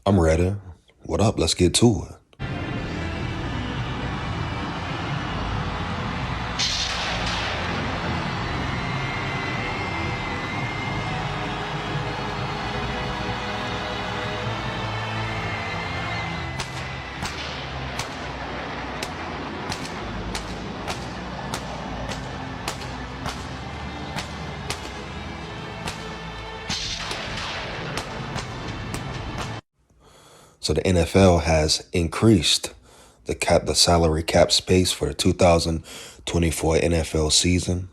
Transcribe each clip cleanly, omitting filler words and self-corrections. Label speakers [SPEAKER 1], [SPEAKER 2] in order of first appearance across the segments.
[SPEAKER 1] I'm ready. What up? Let's get to it. So the NFL has increased the salary cap space for the 2024 NFL season.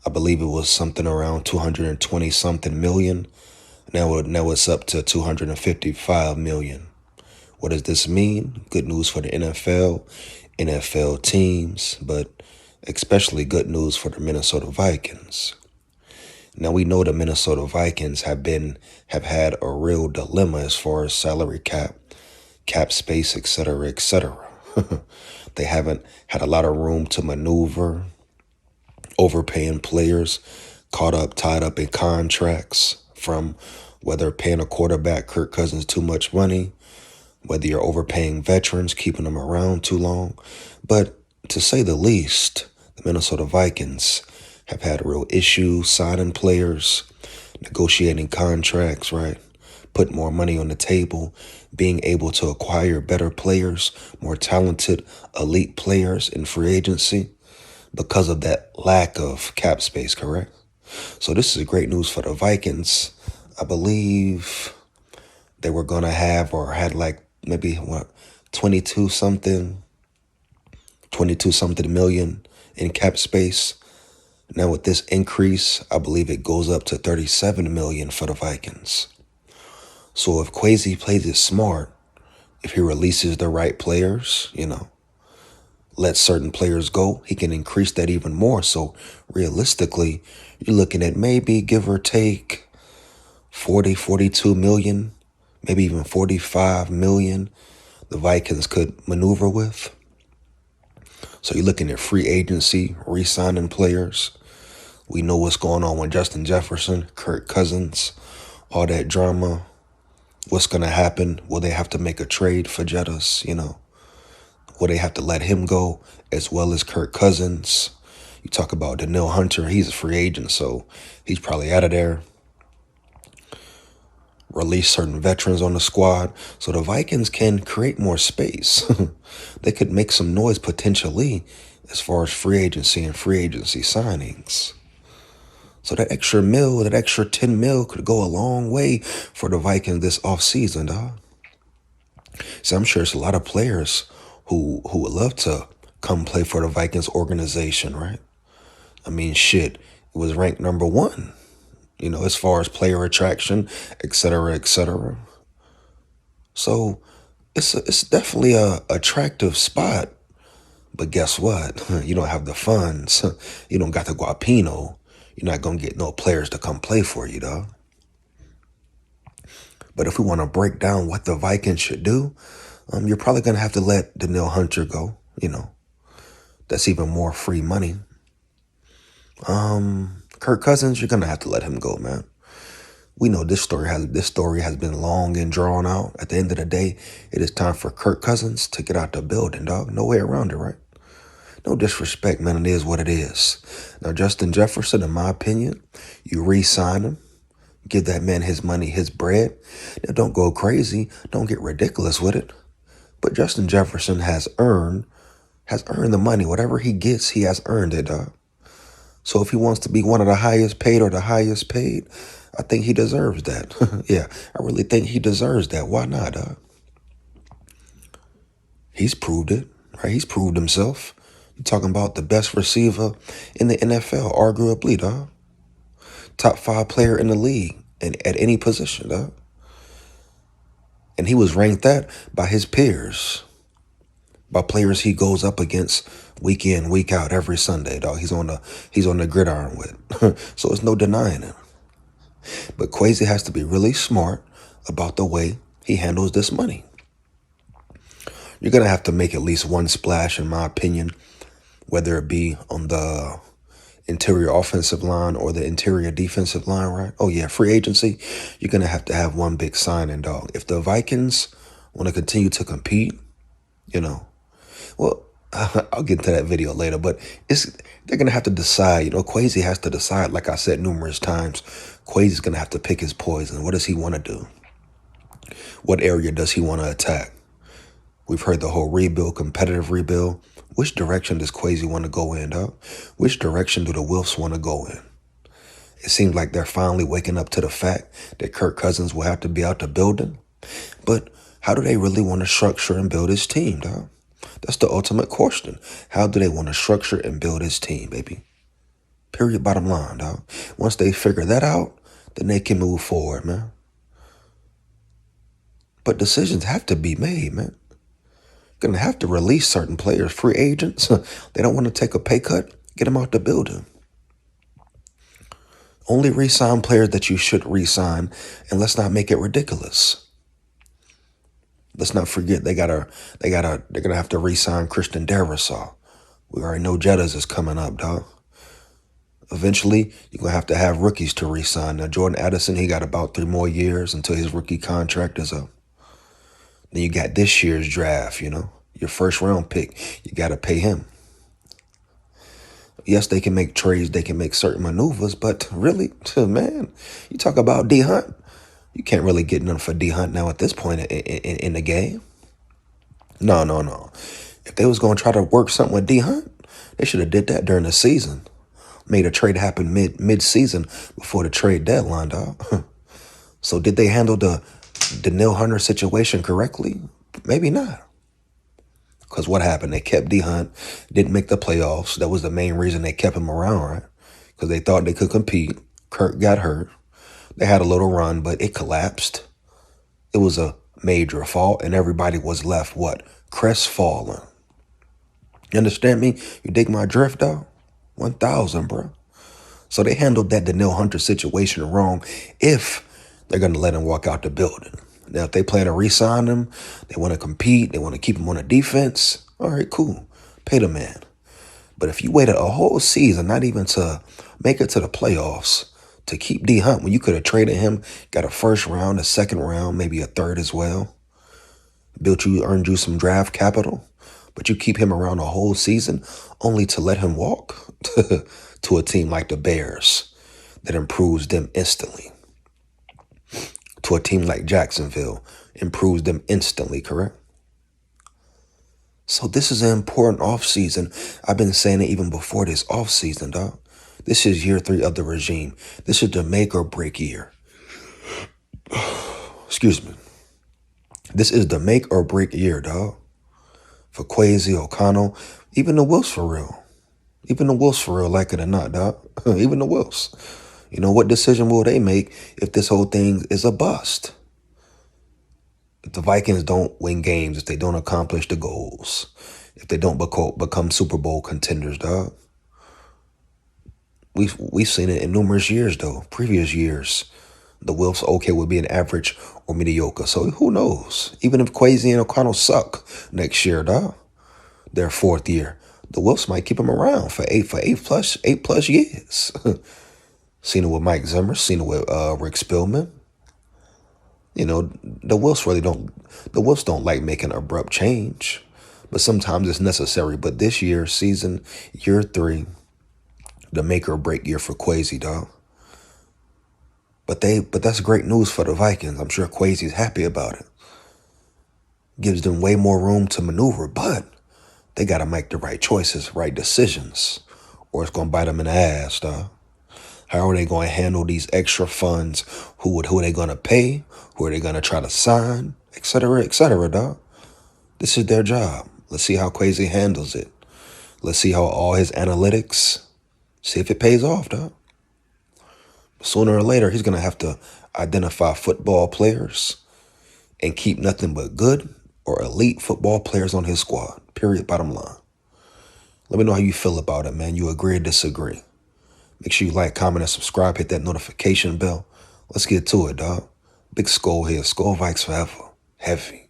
[SPEAKER 1] I believe it was something around 220 something million. Now it's up to 255 million. What does this mean? Good news for the NFL teams, but especially good news for the Minnesota Vikings. Now we know the Minnesota Vikings have had a real dilemma as far as salary cap space, etc., etc. They haven't had a lot of room to maneuver, overpaying players, tied up in contracts from whether paying a quarterback, Kirk Cousins, too much money, whether you're overpaying veterans, keeping them around too long. But to say the least, the Minnesota Vikings have had real issues signing players, negotiating contracts, right? Put more money on the table, being able to acquire better players, more talented elite players in free agency because of that lack of cap space, correct? So this is great news for the Vikings. I believe they were going to have or had like maybe 22 something, 22 something million in cap space. Now with this increase, I believe it goes up to 37 million for the Vikings. So if Kwesi plays it smart, if he releases the right players, let certain players go, he can increase that even more. So realistically, you're looking at maybe give or take 40, 42 million, maybe even 45 million the Vikings could maneuver with. So you're looking at free agency, re-signing players. We know what's going on with Justin Jefferson, Kirk Cousins, all that drama. What's going to happen? Will they have to make a trade for Jettas, Will they have to let him go as well as Kirk Cousins? You talk about Daniil Hunter. He's a free agent, so he's probably out of there. Release certain veterans on the squad so the Vikings can create more space. They could make some noise potentially as far as free agency and free agency signings. So that extra that extra 10 mil could go a long way for the Vikings this offseason, dog. So I'm sure it's a lot of players who would love to come play for the Vikings organization, right? I mean, shit, it was ranked number one, as far as player attraction, et cetera, et cetera. So it's definitely a attractive spot. But guess what? You don't have the funds. You don't got the guapino. You're not going to get no players to come play for you, dog. But if we want to break down what the Vikings should do, you're probably going to have to let Daniil Hunter go. That's even more free money. Kirk Cousins, you're going to have to let him go, man. We know this story has been long and drawn out. At the end of the day, it is time for Kirk Cousins to get out the building, dog. No way around it, right? No disrespect, man. It is what it is. Now, Justin Jefferson, in my opinion, you re-sign him. Give that man his money, his bread. Now, don't go crazy. Don't get ridiculous with it. But Justin Jefferson has earned the money. Whatever he gets, he has earned it, dog. So if he wants to be one of the highest paid or the highest paid, I think he deserves that. Yeah, I really think he deserves that. Why not, dog? He's proved it, right? He's proved himself. You're talking about the best receiver in the NFL, arguably, dog. Top 5 player in the league and at any position, dog. And he was ranked that by his peers, by players he goes up against week in, week out, every Sunday, dog. He's on the gridiron with. So it's no denying it. But Kwesi has to be really smart about the way he handles this money. You're going to have to make at least one splash, in my opinion, whether it be interior offensive line or the interior defensive line, right? Oh yeah, free agency, you're gonna have to have one big signing, dog. If the Vikings want to continue to compete, you know, well, I'll get to that video later, but they're gonna have to decide. Quasi has to decide. Like I said numerous times, Quasi's gonna have to pick his poison. What does he want to do? What area does he want to attack? We've heard the whole rebuild, competitive rebuild. Which direction does Quasi want to go in, dog? Which direction do the Wilfs want to go in? It seems like they're finally waking up to the fact that Kirk Cousins will have to be out the building. But how do they really want to structure and build his team, dog? That's the ultimate question. How do they want to structure and build his team, baby? Period, bottom line, dog. Once they figure that out, then they can move forward, man. But decisions have to be made, man. Gonna have to release certain players, free agents. They don't want to take a pay cut. Get them out the building. Only re-sign players that you should re-sign, and let's not make it ridiculous. Let's not forget they're gonna have to re-sign Christian Darrisaw. We already know Jettas is coming up, dog. Eventually, you're gonna have to have rookies to re-sign. Now, Jordan Addison, he got about 3 more years until his rookie contract is up. Then you got this year's draft, your first round pick. You got to pay him. Yes, they can make trades. They can make certain maneuvers, but really, man, you talk about D Hunt. You can't really get nothing for D Hunt now at this point in the game. No. If they was going to try to work something with D Hunt, they should have did that during the season. Made a trade happen mid-season before the trade deadline, dog. So did they handle the Danielle Hunter situation correctly? Maybe not. Because what happened? They kept D Hunt, didn't make the playoffs. That was the main reason they kept him around, right? Because they thought they could compete. Kirk got hurt. They had a little run, but it collapsed. It was a major fault, and everybody was left, crestfallen. You understand me? You dig my drift, though? 1,000, bro. So they handled that Danielle Hunter situation wrong if they're going to let him walk out the building. Now, if they plan to re-sign him, they want to compete, they want to keep him on the defense, all right, cool. Pay the man. But if you waited a whole season, not even to make it to the playoffs, to keep D Hunt when you could have traded him, got a first round, a second round, maybe a third as well, earned you some draft capital, but you keep him around a whole season only to let him walk to a team like the Bears that improves them instantly. To a team like Jacksonville, improves them instantly, correct? So this is an important offseason. I've been saying it even before this offseason, dog. This is year 3 of the regime. This is the make or break year. Excuse me. This is the make or break year, dog. For Quasi, O'Connell, even the Wilfs for real. Even the Wilfs for real, like it or not, dog. Even the Wilfs. What decision will they make if this whole thing is a bust? If the Vikings don't win games, if they don't accomplish the goals, if they don't become Super Bowl contenders, dog. We've seen it in numerous years, though. Previous years, the Wilfs, okay, would be an average or mediocre. So who knows? Even if Quasi and O'Connell suck next year, dog, their 4th year, the Wilfs might keep them around for eight plus years. Seen it with Mike Zimmer, seen it with Rick Spielman. The Wilfs don't like making an abrupt change, but sometimes it's necessary. But this year's season, year 3, the make or break year for Quasi, dog. But that's great news for the Vikings. I'm sure Quasi's happy about it. Gives them way more room to maneuver, but they got to make the right choices, right decisions, or it's going to bite them in the ass, dog. How are they going to handle these extra funds? Who are they going to pay? Who are they going to try to sign? Et cetera, dog. This is their job. Let's see how Quasi handles it. Let's see how all his analytics, see if it pays off, dog. Sooner or later, he's going to have to identify football players and keep nothing but good or elite football players on his squad. Period, bottom line. Let me know how you feel about it, man. You agree or disagree? Make sure you like, comment, and subscribe. Hit that notification bell. Let's get to it, dog. Big Skull here. Skull Vikes forever. Heavy.